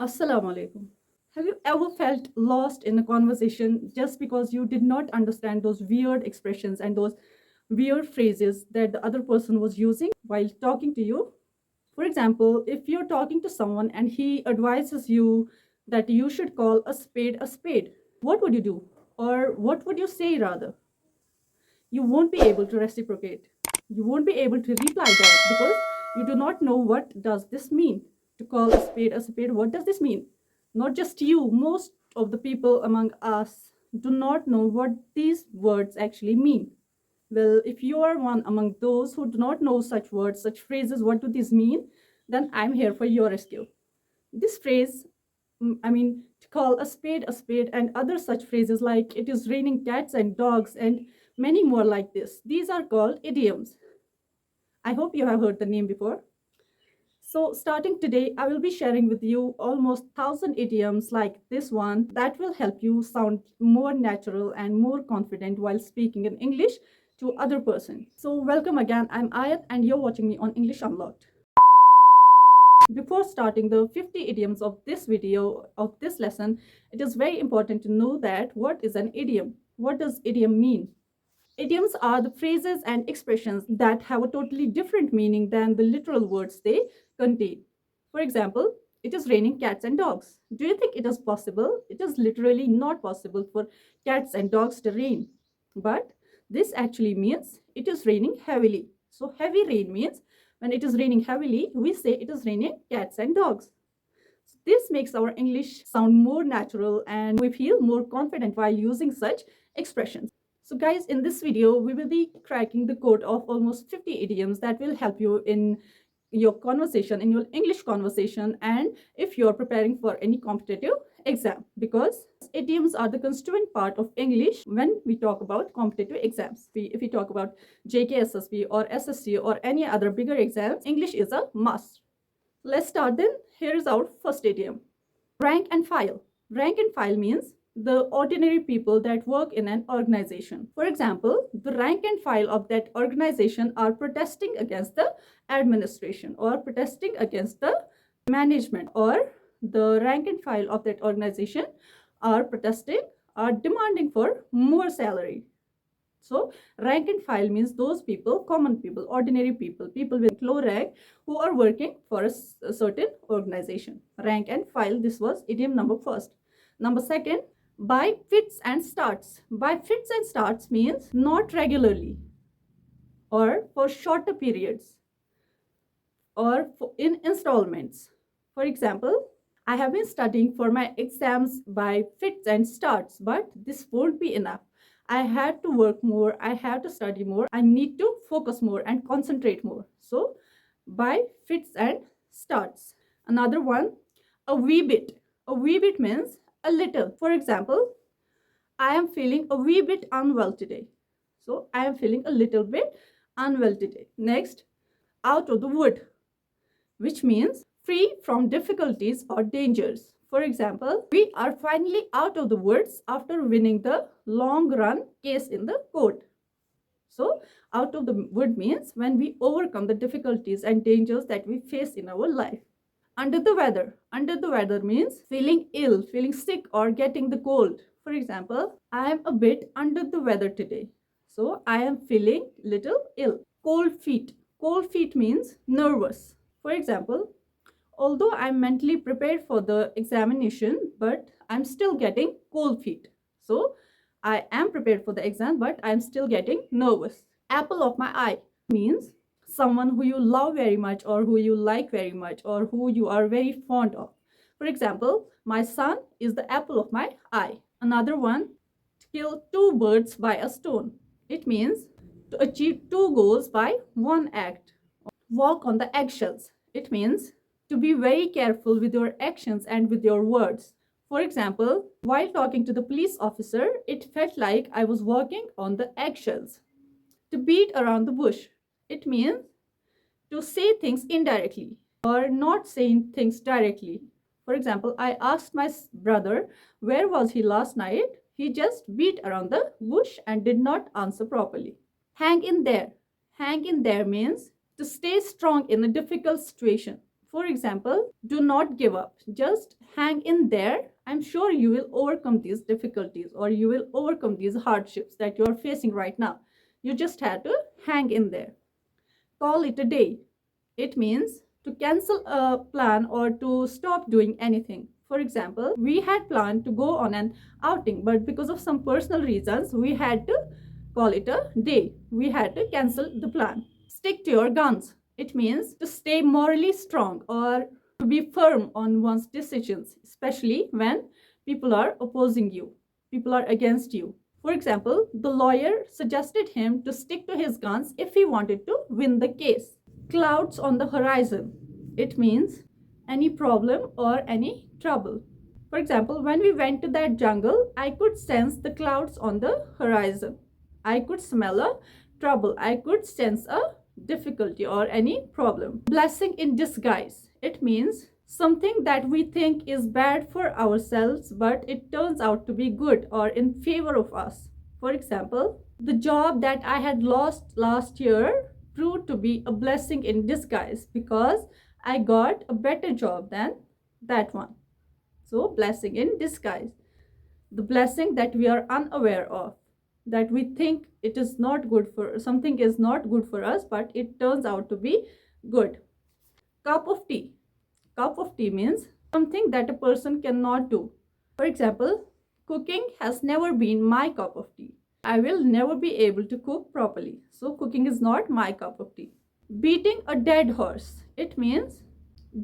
Assalamu alaikum. Have you ever felt lost in a conversation just because you did not understand those weird expressions and those weird phrases that the other person was using while talking to you? For example, if you're talking to someone and he advises you that you should call a spade, what would you do? Or what would you say rather? You won't be able to reciprocate. You won't be able to reply back because you do not know what does this mean. To call a spade, what does this mean? Not just you, most of the people among us do not know what these words actually mean. Well, if you are one among those who do not know such words, such phrases, what do these mean? Then I'm here for your rescue. This phrase, to call a spade, and other such phrases like it is raining cats and dogs, and many more like this. These are called idioms. I hope you have heard the name before. So, starting today, I will be sharing with you almost 1,000 idioms like this one that will help you sound more natural and more confident while speaking in English to other person. So, welcome again. I'm Ayat, and you're watching me on English Unlocked. Before starting the 50 idioms of this video, of this lesson, it is very important to know that what is an idiom? What does idiom mean? Idioms are the phrases and expressions that have a totally different meaning than the literal words they contain. For example, it is raining cats and dogs. Do you think it is possible? It is literally not possible for cats and dogs to rain. But this actually means it is raining heavily. So, heavy rain means when it is raining heavily, we say it is raining cats and dogs. This makes our English sound more natural and we feel more confident while using such expressions. So guys, in this video, we will be cracking the code of almost 50 idioms that will help you in your conversation, in your English conversation, and if you're preparing for any competitive exam, because idioms are the constituent part of English when we talk about competitive exams. If we talk about JKSSB or SSC or any other bigger exams, English is a must. Let's start then. Here is our first idiom. Rank and file. Rank and file means the ordinary people that work in an organization. For example, the rank and file of that organization are protesting against the administration or protesting against the management, or the rank and file of that organization are protesting, are demanding for more salary. So, rank and file means those people, common people, ordinary people, people with low rank who are working for a certain organization. Rank and file, this was idiom number first. Number second, by fits and starts. By fits and starts means not regularly or for shorter periods or in installments. For example, I have been studying for my exams by fits and starts, but this won't be enough. I had to work more, I have to study more, I need to focus more and concentrate more. So, by fits and starts. Another one, a wee bit. A wee bit means a little. For example, I am feeling a wee bit unwell today. So, I am feeling a little bit unwell today. Next, out of the wood, which means free from difficulties or dangers. For example, we are finally out of the woods after winning the long run case in the court. So, out of the wood means when we overcome the difficulties and dangers that we face in our life. Under the weather. Under the weather means feeling ill, feeling sick, or getting the cold. For example, I am a bit under the weather today. So, I am feeling little ill. Cold feet. Cold feet means nervous. For example, although I'm mentally prepared for the examination, but I'm still getting cold feet. So I am prepared for the exam, but I'm still getting nervous. Apple of my eye means someone who you love very much, or who you like very much, or who you are very fond of. For example, my son is the apple of my eye. Another one, to kill two birds by a stone. It means to achieve two goals by one act. Walk on the eggshells. It means to be very careful with your actions and with your words. For example, while talking to the police officer, it felt like I was walking on the eggshells. To beat around the bush. It means to say things indirectly or not saying things directly. For example, I asked my brother where was he last night. He just beat around the bush and did not answer properly. Hang in there. Hang in there means to stay strong in a difficult situation. For example, do not give up. Just hang in there. I'm sure you will overcome these difficulties or you will overcome these hardships that you are facing right now. You just have to hang in there. Call it a day. It means to cancel a plan or to stop doing anything. For example, we had planned to go on an outing, but because of some personal reasons, we had to call it a day. We had to cancel the plan. Stick to your guns. It means to stay morally strong or to be firm on one's decisions, especially when people are opposing you, people are against you. For example, the lawyer suggested him to stick to his guns if he wanted to win the case. Clouds on the horizon. It means any problem or any trouble. For example, when we went to that jungle, I could sense the clouds on the horizon. I could smell a trouble. I could sense a difficulty or any problem. Blessing in disguise. It means something that we think is bad for ourselves, but it turns out to be good or in favor of us. For example, the job that I had lost last year proved to be a blessing in disguise because I got a better job than that one. So, blessing in disguise. The blessing that we are unaware of, that we think it is not good for something is not good for us, but it turns out to be good. Cup of tea. Cup of tea means something that a person cannot do. For example, cooking has never been my cup of tea. I will never be able to cook properly. So, cooking is not my cup of tea. Beating a dead horse. It means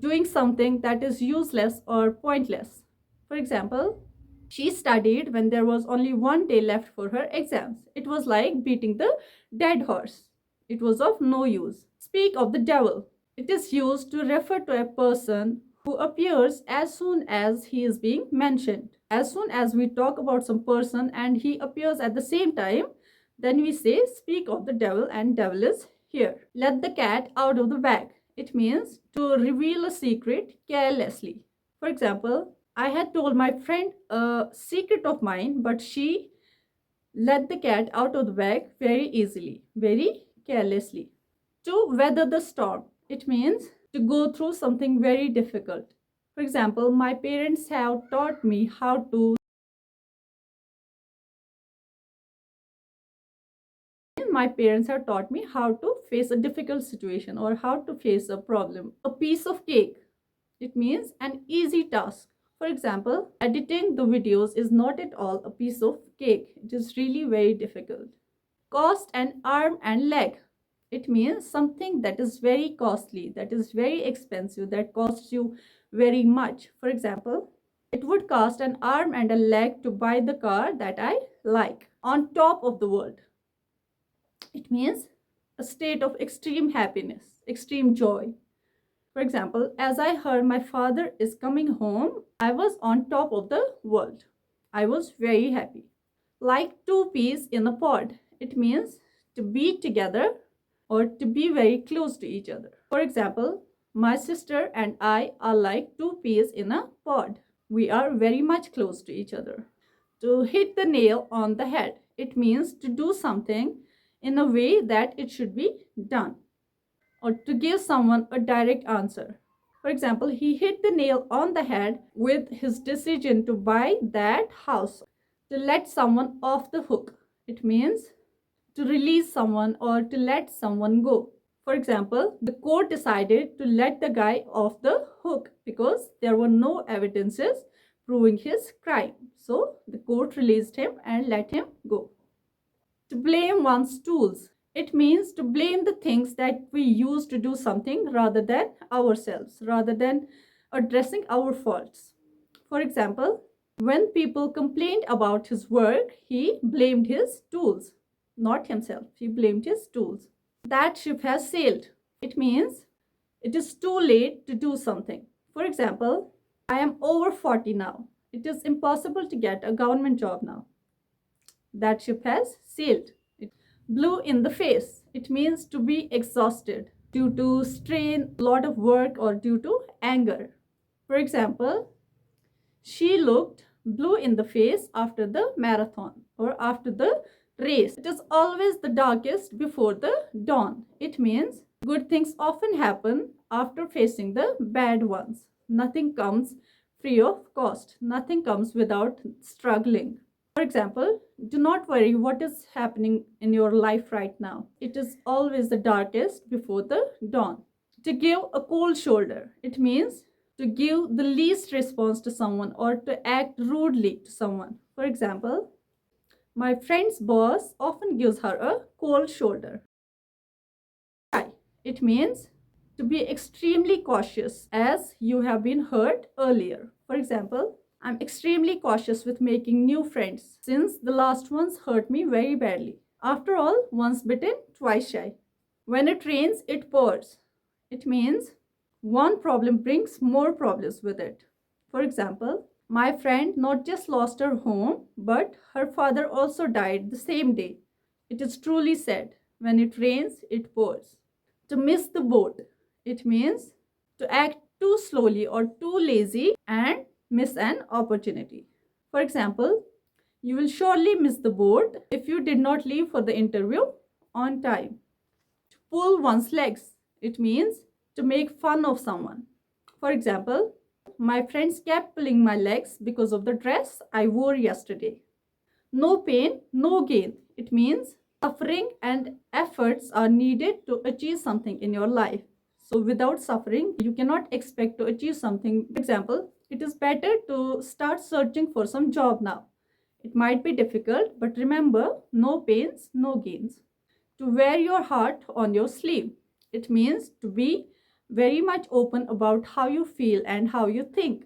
doing something that is useless or pointless. For example, she studied when there was only one day left for her exams. It was like beating the dead horse. It was of no use. Speak of the devil. It is used to refer to a person who appears as soon as he is being mentioned. As soon as we talk about some person and he appears at the same time, then we say, speak of the devil, and devil is here. Let the cat out of the bag. It means to reveal a secret carelessly. For example, I had told my friend a secret of mine, but she let the cat out of the bag very easily, very carelessly. To weather the storm. It means to go through something very difficult. For example, my parents have taught me how to face a difficult situation or how to face a problem. A piece of cake. It means an easy task. For example, editing the videos is not at all a piece of cake. It is really very difficult. Cost an arm and leg. It means something that is very costly, that is very expensive, that costs you very much. For example, it would cost an arm and a leg to buy the car that I like. On top of the world. It means a state of extreme happiness, extreme joy. For example, as I heard my father is coming home, I was on top of the world. I was very happy. Like two peas in a pod. It means to be together or to be very close to each other. For example, my sister and I are like two peas in a pod. We are very much close to each other. To hit the nail on the head. It means to do something in a way that it should be done, or to give someone a direct answer. For example, he hit the nail on the head with his decision to buy that house. To let someone off the hook. It means to release someone or to let someone go. For example, the court decided to let the guy off the hook because there were no evidences proving his crime. So the court released him and let him go. To blame one's tools. It means to blame the things that we use to do something rather than ourselves, rather than addressing our faults. For example, when people complained about his work, he blamed his tools, not himself. He blamed his tools. That ship has sailed. It means it is too late to do something. For example, I am over 40 now. It is impossible to get a government job now. That ship has sailed. Blue in the face. It means to be exhausted due to strain, a lot of work, or due to anger. For example, she looked blue in the face after the marathon or after the race. It is always the darkest before the dawn. It means good things often happen after facing the bad ones. Nothing comes free of cost. Nothing comes without struggling. For example, do not worry what is happening in your life right now. It is always the darkest before the dawn. To give a cold shoulder, it means to give the least response to someone or to act rudely to someone. For example, my friend's boss often gives her a cold shoulder. It means to be extremely cautious as you have been hurt earlier. For example, I'm extremely cautious with making new friends since the last ones hurt me very badly. After all, once bitten, twice shy. When it rains, it pours. It means one problem brings more problems with it. For example, my friend not just lost her home, but her father also died the same day. It is truly sad. When it rains, it pours. To miss the boat, it means to act too slowly or too lazy and miss an opportunity. For example, you will surely miss the boat if you did not leave for the interview on time. To pull one's legs, it means to make fun of someone. For example, my friends kept pulling my legs because of the dress I wore yesterday. No pain, no gain. It means suffering and efforts are needed to achieve something in your life. So without suffering, you cannot expect to achieve something. For example, it is better to start searching for some job now. It might be difficult, but remember, no pains, no gains. To wear your heart on your sleeve. It means to be very much open about how you feel and how you think.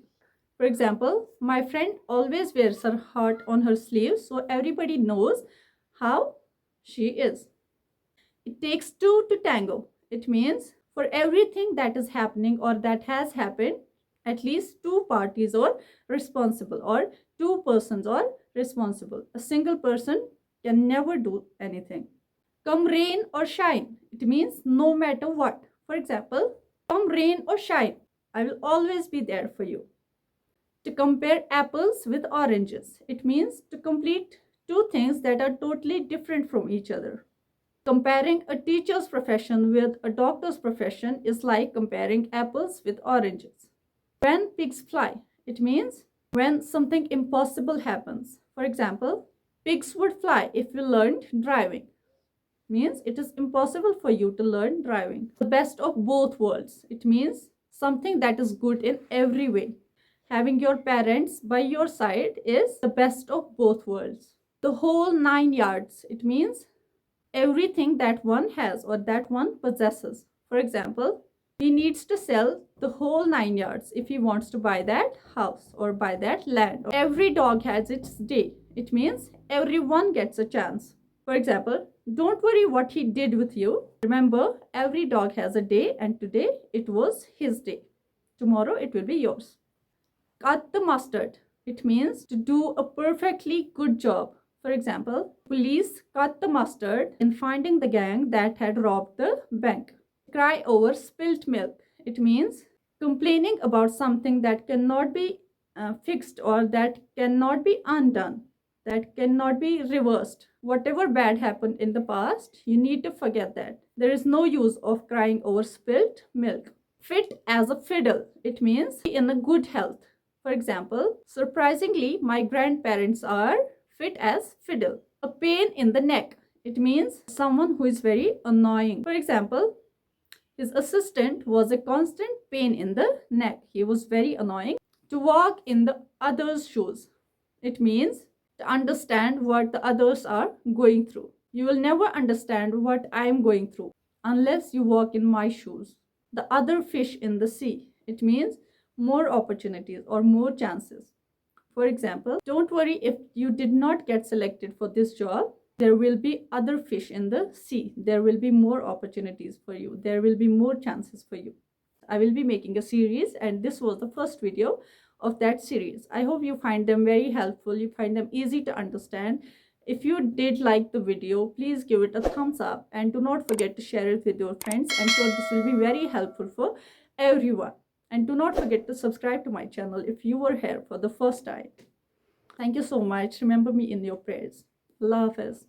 For example, my friend always wears her heart on her sleeve so everybody knows how she is. It takes two to tango. It means for everything that is happening or that has happened, at least two parties are responsible or two persons are responsible. A single person can never do anything. Come rain or shine. It means no matter what. For example, come rain or shine, I will always be there for you. To compare apples with oranges. It means to complete two things that are totally different from each other. Comparing a teacher's profession with a doctor's profession is like comparing apples with oranges. When pigs fly, it means when something impossible happens. For example, pigs would fly if you learned driving. Means it is impossible for you to learn driving. The best of both worlds. It means something that is good in every way. Having your parents by your side is the best of both worlds. The whole 9 yards. It means everything that one has or that one possesses. For example, he needs to sell the whole 9 yards if he wants to buy that house or buy that land. Every dog has its day. It means everyone gets a chance. For example, don't worry what he did with you. Remember, every dog has a day and today it was his day. Tomorrow it will be yours. Cut the mustard. It means to do a perfectly good job. For example, police cut the mustard in finding the gang that had robbed the bank. Cry over spilt milk. It means complaining about something that cannot be fixed or that cannot be undone, that cannot be reversed. Whatever bad happened in the past, you need to forget that. There is no use of crying over spilt milk. Fit as a fiddle. It means in a good health. For example, surprisingly, my grandparents are fit as fiddle. A pain in the neck. It means someone who is very annoying. For example, his assistant was a constant pain in the neck. He was very annoying. To walk in the other's shoes. It means to understand what the others are going through. You will never understand what I am going through unless you walk in my shoes. The other fish in the sea. It means more opportunities or more chances. For example, don't worry if you did not get selected for this job. There will be other fish in the sea. There will be more opportunities for you. There will be more chances for you. I will be making a series and this was the first video of that series. I hope you find them very helpful. You find them easy to understand. If you did like the video, please give it a thumbs up and do not forget to share it with your friends. I'm sure this will be very helpful for everyone. And do not forget to subscribe to my channel if you were here for the first time. Thank you so much. Remember me in your prayers. Allah Hafiz.